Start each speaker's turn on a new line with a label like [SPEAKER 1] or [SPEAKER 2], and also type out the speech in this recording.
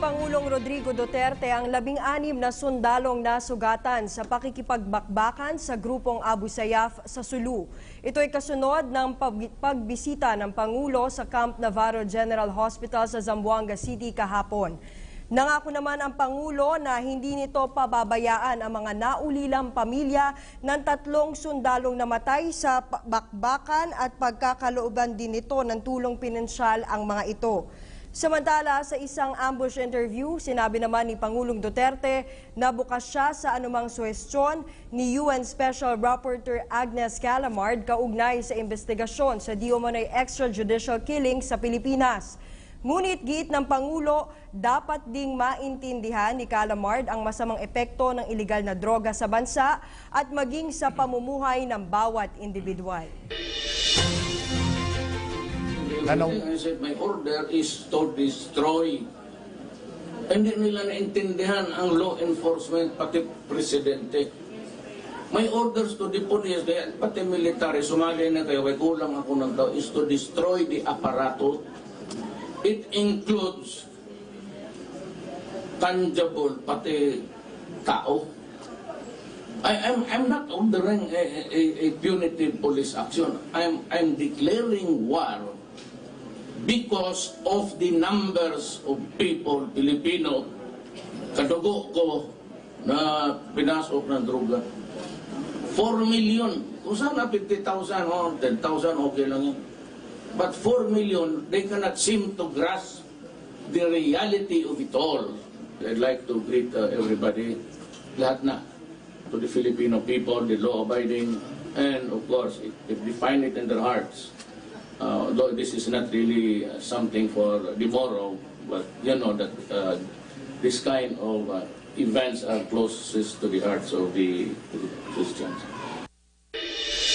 [SPEAKER 1] Pangulong Rodrigo Duterte ang 16 na sundalong nasugatan sa pakikipagbakbakan sa grupong Abu Sayyaf sa Sulu. Ito ay kasunod ng pagbisita ng Pangulo sa Camp Navarro General Hospital sa Zamboanga City kahapon. Nangako naman ang Pangulo na hindi nito pababayaan ang mga naulilang pamilya ng 3 sundalong namatay sa bakbakan at pagkakalooban din nito ng tulong pinansyal ang mga ito. Samantala, sa isang ambush interview, sinabi naman ni Pangulong Duterte na bukas siya sa anumang suhestyon ni UN Special Rapporteur Agnes Callamard kaugnay sa investigasyon sa di-umano'y extrajudicial killing sa Pilipinas. Ngunit giit ng Pangulo, dapat ding maintindihan ni Callamard ang masamang epekto ng iligal na droga sa bansa at maging sa pamumuhay ng bawat individual.
[SPEAKER 2] I said, my order is to destroy. Hindi nila naintindihan ang law enforcement, pati presidente. My orders to the police, pati military, sumali na kayo, may kulang ako ng tao, is to destroy the apparatus. It includes tangible, pati tao. I'm not ordering a punitive police action. I'm declaring war because of the numbers of people, Filipino, kadugo ko na pinasok ng droga. 4 million. Kung sana 50,000 o 10,000, okay lang yan. But 4 million, they cannot seem to grasp the reality of it all. I'd like to greet everybody, lahat na, to the Filipino people, the law-abiding, and of course, if they find it in their hearts, though this is not really something for the morrow, but you know that this kind of events are closest to the hearts of the Christians.